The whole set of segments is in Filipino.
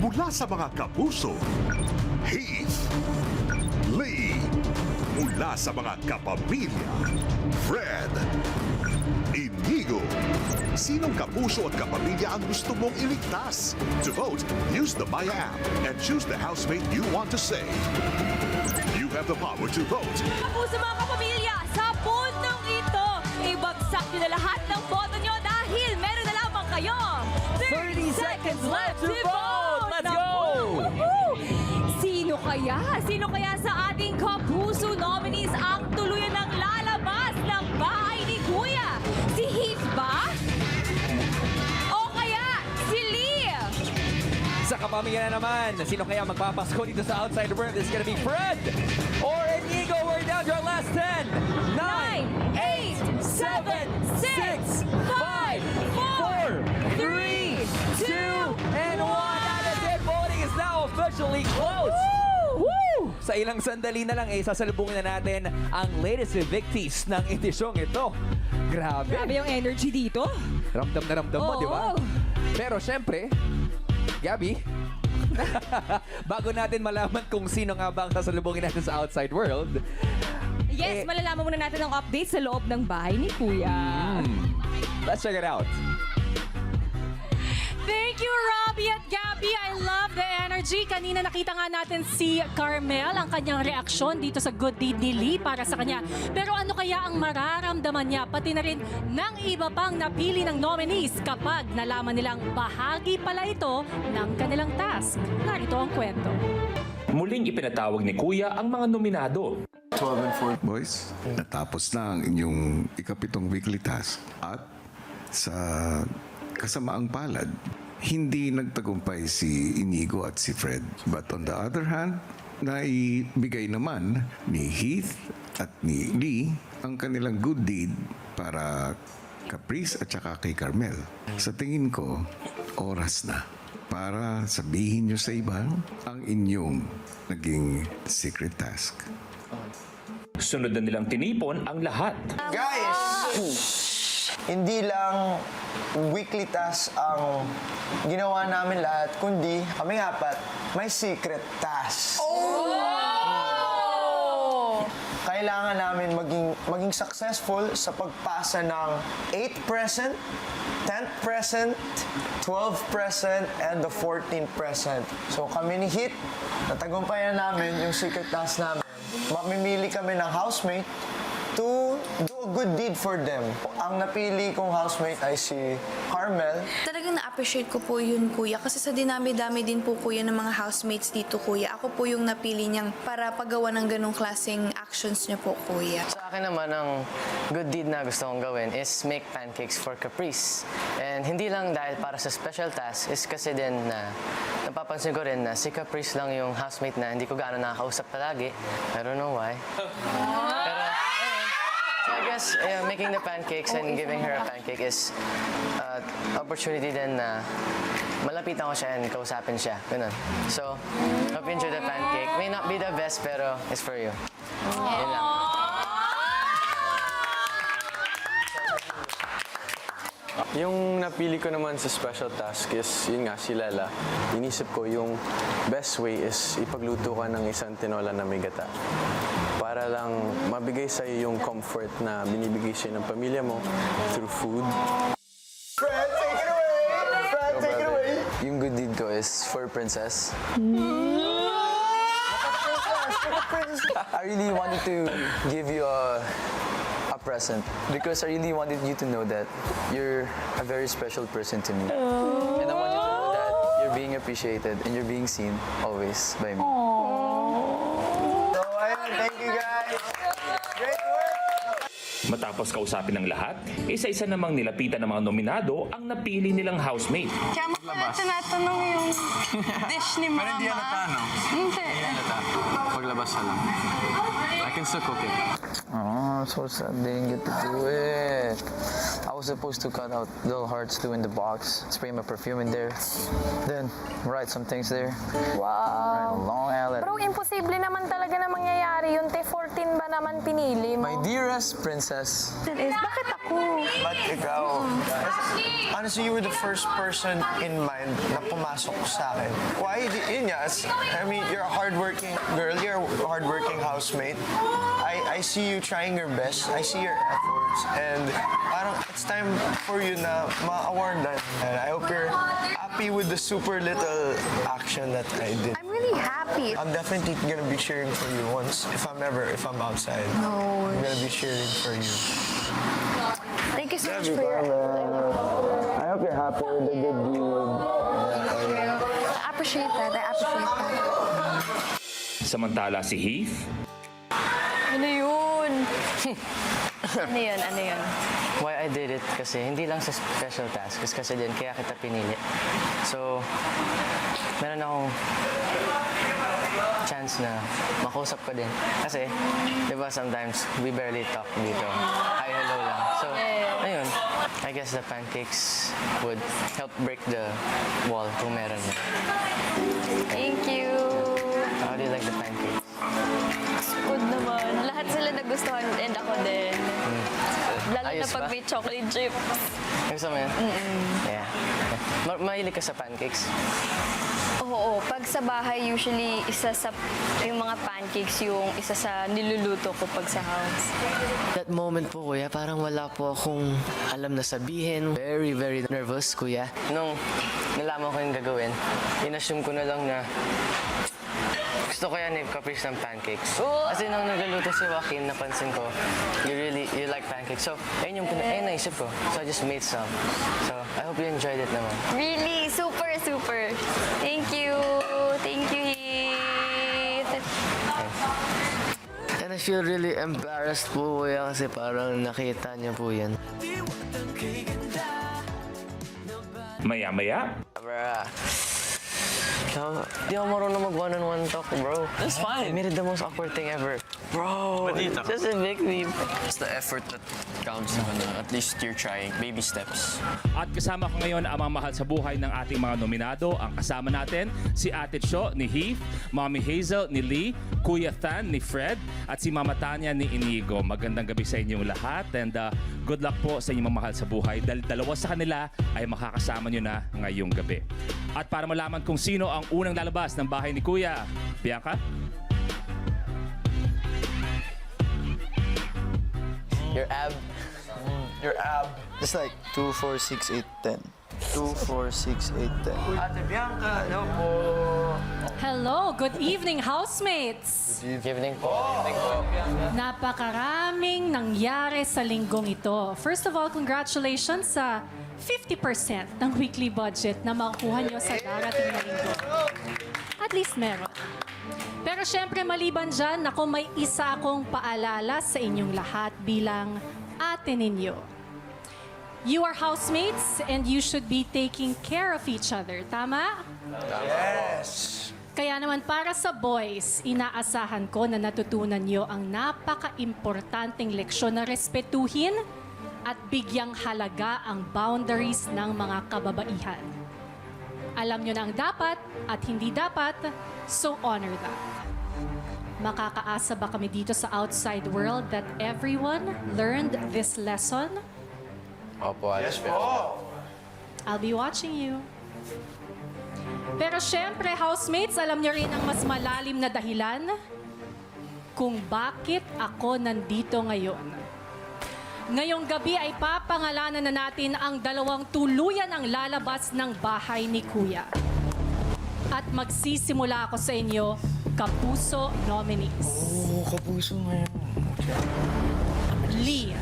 Mula sa mga kapuso, Heath, Lee. Mula sa mga kapamilya, Fred, Inigo. Sinong kapuso at kapamilya ang gusto mong iligtas? To vote, use the Maya app and choose the housemate you want to save. You have the power to vote. Kapuso mga kapamilya, sa puntong ito, ibagsak nyo na lahat ng boto nyo dahil meron na lamang kayong 30 seconds left to vote! Let's go! Woohoo! Sino kaya sa ating kapuso nominees ang tuluyan ng lalabas ng bahay ni Kuya? Si Heath ba? O kaya si Lee? Sa kapamilya na naman, sino kaya magpapasko dito sa Outside World? It's gonna be Fred or Inigo. We're down to our last 10, 9, 8, 7, 6, 5, 4, 3, 2, and 1. And the dead voting is now officially closed. Woo! Sa ilang sandali na lang, sasalubungin na natin ang latest evictees ng edisyong ito. Grabe. Grabe yung energy dito. Ramdam na ramdam mo, Oo. di ba? Pero syempre, Gabby, bago natin malaman kung sino nga ba ang sasalubungin natin sa outside world, Yes, malalaman muna natin ang update sa loob ng bahay ni Kuya. let's check it out. Thank you, Robbie at Gabby. I love the energy. Kanina nakita nga natin si Carmel, ang kanyang reaksyon dito sa good deed ni Lee para sa kanya. Pero ano kaya ang mararamdaman niya, pati na rin ng iba pang napili ng nominees kapag nalaman nilang bahagi pala ito ng kanilang task? Narito ang kwento. Muling ipinatawag ni Kuya ang mga nominado. Boys, natapos na ang inyong ikapitong weekly task at sa kasamaang palad, hindi nagtagumpay si Inigo at si Fred. But on the other hand, naibigay naman ni Heath at ni Lee ang kanilang good deed para Caprice at saka kay Carmel. Sa tingin ko, oras na para sabihin nyo sa iba ang inyong naging secret task. Sunod na nilang tinipon ang lahat. Guys, hindi lang weekly task ang ginawa namin lahat, kundi kami apat may secret task. Kailangan namin maging successful sa pagpasa ng 8th present, 10th present, 12th present, and the 14th present. So kami ni Hit, natagumpayan namin yung secret task namin. Mamimili kami ng housemate to do a good deed for them. Ang napili kong housemate ay si Carmel. Talagang na-appreciate ko po yun, Kuya. Kasi sa dinami-dami din po, Kuya, ng mga housemates dito, Kuya. Ako po yung napili niyang para paggawa ng ganong klaseng actions niya po, Kuya. Sa akin naman, ang good deed na gusto kong gawin is make pancakes for Caprice. And hindi lang dahil para sa special task, is kasi din na napapansin ko rin na si Caprice lang yung housemate na hindi ko gaano nakakausap palagi. I don't know why. Pero, so I guess making the pancakes and giving her a pancake is opportunity din na malapitan ko siya and kausapin siya. Ganun. So, hope you enjoy the pancake. May not be the best, pero it's for you. Yun lang. Yung napili ko naman sa special task is, yun nga, si Lela. Inisip ko yung best way is ipagluto ka ng isang tinola na may gata. Para lang mabigay sa'yo yung comfort na binibigay sa'yo ng pamilya mo through food. Fred, take it away! Fred, take it away! Yung good deed ko is for Princess. I really wanted to give you a present because I really wanted you to know that you're a very special person to me. And I want you to know that you're being appreciated and you're being seen always by me. So, ayun, thank you guys! Great work! Matapos kausapin ng lahat, isa-isa namang nilapitan ng mga nominado ang napili nilang housemate. Kaya mo pala tinatanong yung dish ni Mama. Pero hindi halata, no? Hindi. Paglabas na lang. I can still cook it. Oh, so sad didn't get to do it. I was supposed to cut out little hearts too in the box, spray my perfume in there, then write some things there. Write a Wow. long letter. Bro, imposible naman talaga na mangyayari yun. 14 ba naman pinili mo? My dearest princess. Bakit ako? But ikaw, honestly, you were the first person in mind na pumasok sa akin. Why? Yun nga, I mean, you're a hardworking girl, you're a hardworking housemate. I see you trying your best, I see your efforts, and parang it's time for you na ma-awardan. And I hope you're happy with the super little action that I did. I'm really happy. I'm definitely gonna be cheering for you once, if I'm outside. No. I'm gonna be cheering for you. Thank you so much for your... I hope you're happy with the good deal. I appreciate that. I appreciate that. Samantala si Heath, Ano yun? Ano yun? Ano yun? Why I did it kasi hindi lang sa special tasks kasi din kaya kita pinili. So, meron akong chance na makausap ko din. Kasi, di ba sometimes we barely talk dito. Hi, hello lang. So, ayun. I guess the pancakes would help break the wall kung meron na. Thank you. How do you like the pancakes? Good naman. Lahat sila nagustuhan and ako din. Lalo na Ayos pag ba? may chocolate chips. Gusto mo yun? Yeah. Mahilig ka sa pancakes? Oo, pag sa bahay, usually yung mga pancakes yung isa sa niluluto ko pag sa house. That moment po, kuya, parang wala po akong alam na sabihin. Very, very nervous, kuya. Nung nalaman ko yung gagawin, inassume ko na lang na gusto ko yan caprice ng pancakes. Kasi nung nagaluto si Joaquin, napansin ko, you like pancakes. So, ayun yung naisip ko. So, I just made some. So, I hope you enjoyed it naman. Really? Super, super. Thank you. Thank you, Heath. And I feel really embarrassed po, kuya, kasi parang nakita niya po yan. maya-maya, Bruh. Di ako marunong mag one-on-one talk, bro. That's fine. I made it the most awkward thing ever. Bro, just evict me. It's the effort that counts naman na at least you're trying. Baby steps. At kasama ko ngayon ang mga mahal sa buhay ng ating mga nominado. Ang kasama natin, si Ate Cho ni Heath, Mommy Hazel ni Lee, Kuya Than ni Fred, at si Mama Tanya ni Inigo. Magandang gabi sa inyong lahat and good luck po sa inyong mga mahal sa buhay dahil dalawa sa kanila ay makakasama nyo na ngayong gabi. At para malaman kung sino ang unang lalabas ng bahay ni Kuya, Bianca? Your ab. Your ab. It's like 2, 4, 6, 8, 10. 2, 4, 6, 8, 10. Ate Bianca, hello po. Hello, good evening, housemates! Good evening po. Napakaraming nangyari sa linggong ito. First of all, congratulations sa 50% ng weekly budget na makukuha nyo sa darating na linggo. At least meron. Pero syempre maliban dyan, ako may isa akong paalala sa inyong lahat bilang ate ninyo. You are housemates and you should be taking care of each other. Tama? Yes. Kaya naman para sa boys, inaasahan ko na natutunan nyo ang napaka-importanting leksyon na respetuhin at bigyang halaga ang boundaries ng mga kababaihan. Alam nyo na ang dapat at hindi dapat, so honor that. Makakaasa ba kami dito sa outside world that everyone learned this lesson? Opo, Yes po. I'll be watching you. Pero syempre, housemates, alam niyo rin ang mas malalim na dahilan kung bakit ako nandito ngayon. Ngayong gabi ay papangalanan na natin ang dalawang tuluyan ang lalabas ng bahay ni Kuya. At magsisimula ako sa inyo, Kapuso nominees. Kapuso ngayon. Lee,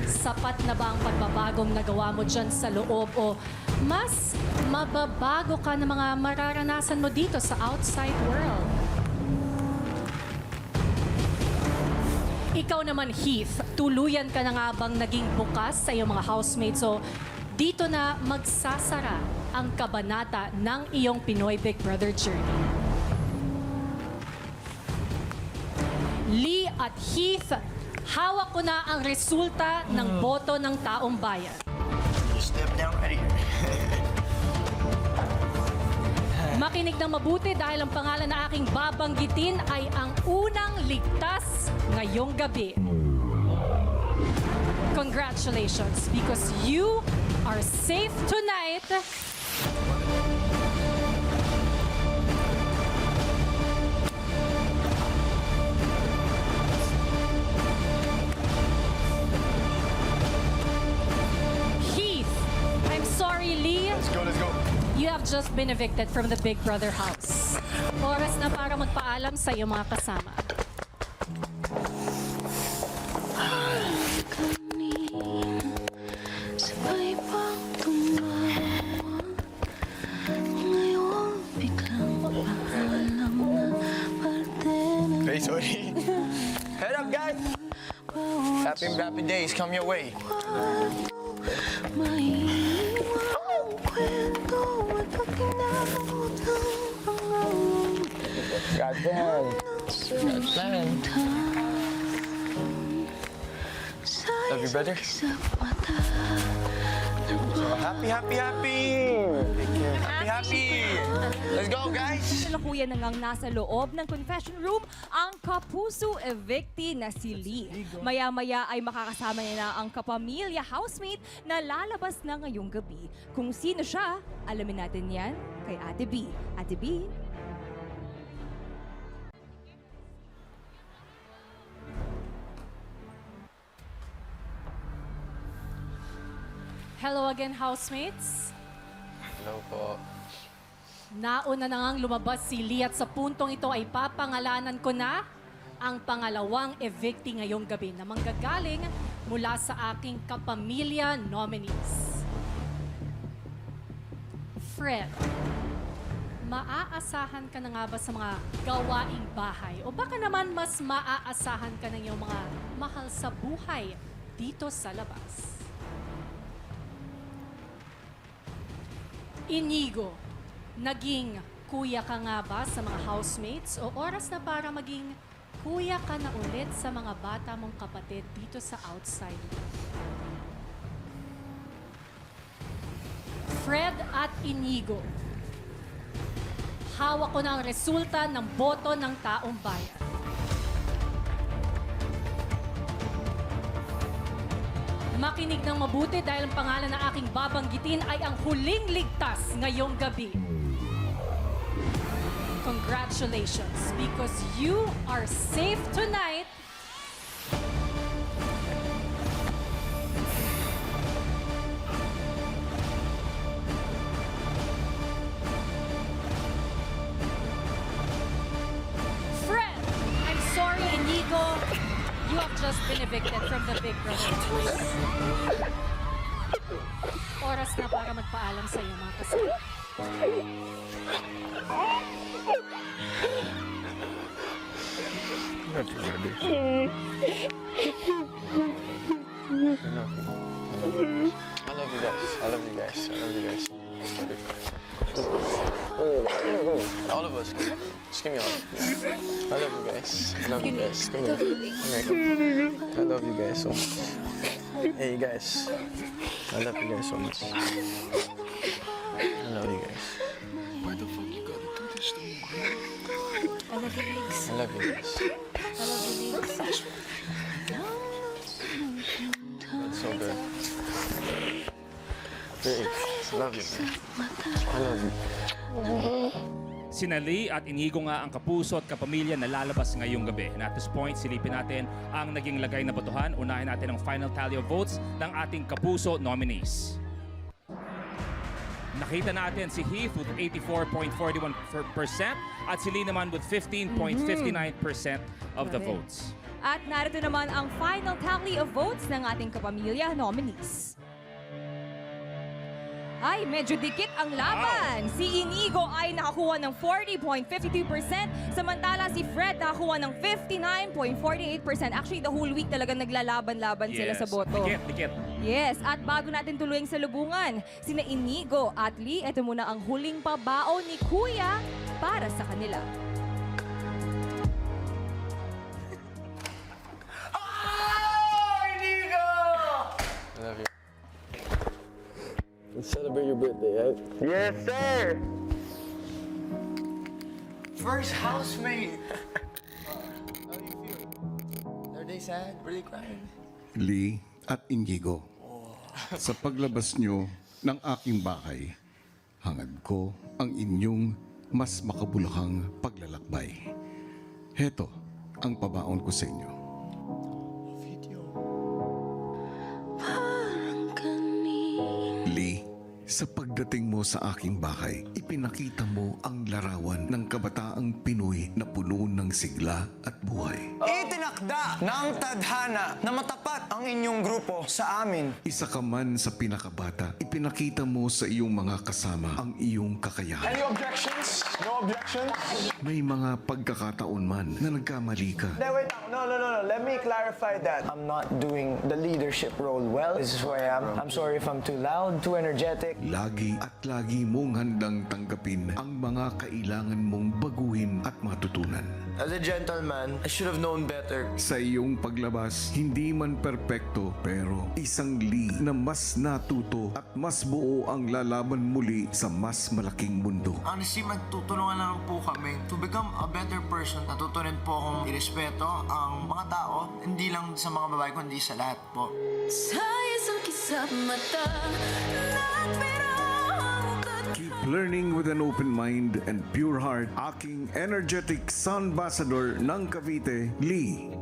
sapat na ba ang pagbabagong nagawa mo dyan sa loob o mas mababago ka ng mga mararanasan mo dito sa outside world? Ikaw naman, Heath, tuluyan ka na nga bang naging bukas sa iyong mga housemates o dito na magsasara ang kabanata ng iyong Pinoy Big Brother journey? Lee at Heath, Hawak ko na ang resulta ng boto ng taong bayan. Step down right here. Makinig ng mabuti dahil ang pangalan na aking babanggitin ay ang unang ligtas ngayong gabi. Congratulations because you are safe tonight. Heath, I'm sorry, Lee. Let's go. You have just been evicted from the Big Brother house. Oras na para magpaalam sa iyong mga kasama. Hey, sorry. Head up, guys. Happy days come your way. God damn. Love you, brother. So happy. Let's go, guys. Kasalukuyan na ngang nasa loob ng confession room ang kapuso evictee na si Lee. Maya-maya ay makakasama niya na ang kapamilya housemate na lalabas na ngayong gabi. Kung sino siya, alamin natin yan kay Ate B. Ate B? Hello again, housemates. Hello po. Nauna na ngang lumabas si Lee at sa puntong ito ay papangalanan ko na ang pangalawang evictee ngayong gabi na manggagaling mula sa aking kapamilya nominees. Fred, maaasahan ka na nga ba sa mga gawaing bahay? O baka naman mas maaasahan ka ng iyong mga mahal sa buhay dito sa labas? Inigo, naging kuya ka nga ba sa mga housemates o oras na para maging kuya ka na ulit sa mga bata mong kapatid dito sa outside? Fred at Inigo, hawak ko na ang resulta ng boto ng taong bayan. Makinig ng mabuti dahil ang pangalan na aking babanggitin ay ang huling ligtas ngayong gabi. Congratulations because you are safe tonight. Fred, I'm sorry, Inigo. You have just been evicted from the Big Brother house. Oras na para magpaalam sa iyo, mga kasama. I love you guys. All of us. Just give me all. I love you guys. Come here. I love you guys so much. Hey guys. I love you guys so much. I love you guys. Why the fuck you gotta do this to me? I love you, Legs. I love you guys. I love you, Legs. That's so good. Hey, I love you, man. I love you. Sina Lee at Inigo nga ang kapuso at kapamilya na lalabas ngayong gabi. And at this point, silipin natin ang naging lagay na botohan. Unahin natin ang final tally of votes ng ating kapuso nominees. Nakita natin si Heath with 84.41% at si Lee naman with 15.59% of the votes. At narito naman ang final tally of votes ng ating kapamilya nominees. Ay, medyo dikit ang laban. Si Inigo ay nakakuha ng 40.52%, samantala si Fred nakakuha ng 59.48%. Actually, the whole week talaga naglalaban-laban sila sa boto. Dikit. Yes, at bago natin tuloy sa lubungan, sina Inigo at Lee, ito muna ang huling pabao ni Kuya para sa kanila. birthday. Yes, sir! First housemate! How do you feel? Are they sad? Were they crying? Lee at Inigo, sa paglabas nyo ng aking bahay, hangad ko ang inyong mas makabuluhang paglalakbay. Heto ang pabaon ko sa inyo. Lee, sa pagdating mo sa aking bahay, ipinakita mo ang larawan ng kabataang Pinoy na puno ng sigla at buhay. Itinakda ng tadhana na matapat ang inyong grupo sa amin. Isa ka man sa pinakabata, ipinakita mo sa iyong mga kasama ang iyong kakayahan. Any objections? No objections? May mga pagkakataon man na nagkamali ka. Wait, no. Let me clarify that. I'm not doing the leadership role well. This is who I am. I'm sorry if I'm too loud, too energetic. Lagi at lagi mong handang tanggapin ang mga kailangan mong baguhin at matutunan. As a gentleman, I should have known better. Sa iyong paglabas, hindi man perpekto, pero isang Lee na mas natuto at mas buo ang lalaban muli sa mas malaking mundo. Honestly, magtutulungan lang po kami to become a better person. Natutunan po akong irespeto ang mga tao, hindi lang sa mga babae, kundi sa lahat po. Keep learning with an open mind and pure heart. Aking energetic Sun Ambassador ng Cavite, Lee.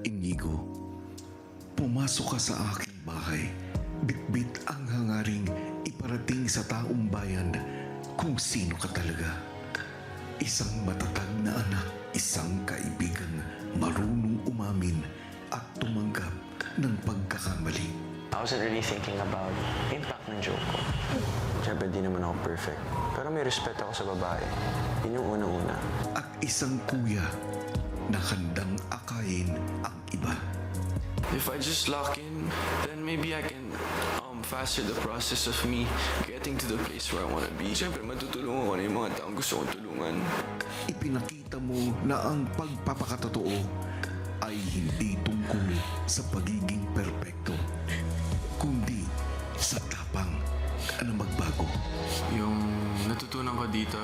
Inigo, pumasok ka sa aking bahay. Bitbit ang hangaring iparating sa taong bayan kung sino ka talaga. Isang matatag na anak, isang kaibigan, marunong umamin at tumanggap ng pagkakamali. I wasn't really thinking about impact ng joke ko. Siyempre, di naman ako perfect. Pero may respeto ako sa babae. Yun yung unang-una. At isang kuya na handang akayin ang iba. If I just lock in, then maybe I can faster the process of me getting to the place where I want to be. Siyempre, matutulungan ko na yung mga taong gusto kong tulungan. Ipinakita mo na ang pagpapakatotoo ay hindi tungkol sa pagiging perpekto, kundi sa tapang na magbago. Yung natutunan ko dito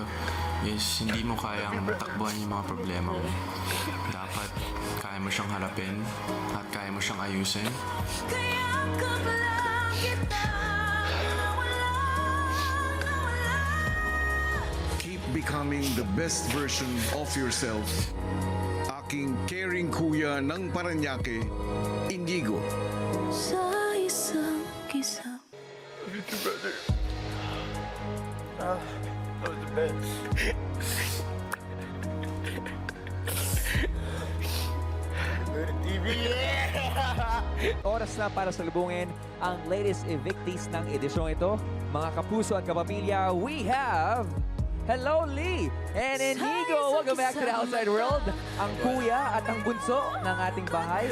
is hindi mo kayang takbuhan yung mga problema mo. Dapat kaya mo siyang harapin at kaya mo siyang ayusin. Keep becoming the best version of yourself. Aking caring kuya ng Paranaque, Inigo. Sa isang kisa. That was the best. Oras na para salubungin ang latest evictees ng edisyong ito. Mga kapuso at kapamilya, we have... Hello, Lee and Inigo! Welcome back to the outside world. Ang kuya at ang bunso ng ating bahay.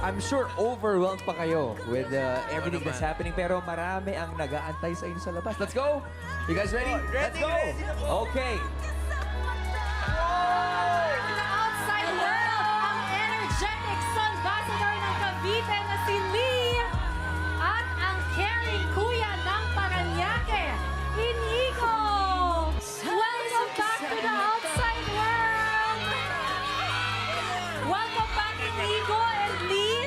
I'm sure overwhelmed pa kayo with everything that's happening, pero marami ang nag-aantay sa inyo sa labas. Let's go! You guys ready? Let's go! Okay. Outside world, ang energetic Sun Ambassador ng Cavite na si Lee at ang caring kuya ng Paranaque, Inigo. Welcome back to the outside world. Welcome back, Inigo and Lee.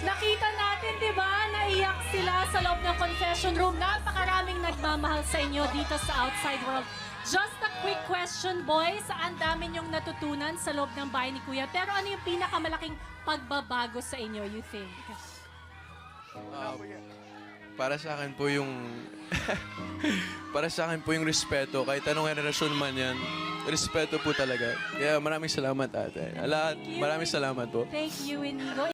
Nakita natin, di ba, naiyak sila sa loob ng confession room. Napakaraming nagmamahal sa inyo dito sa outside world. Just a quick question, boys. Ang dami niyong natutunan sa loob ng bahay ni Kuya. Pero ano yung pinakamalaking pagbabago sa inyo, you think? Para sa akin po yung respeto. Kahit anong henerasyon man yan, respeto po talaga. Kaya maraming salamat, ate. Lahat, maraming salamat po. Thank you, Inigo.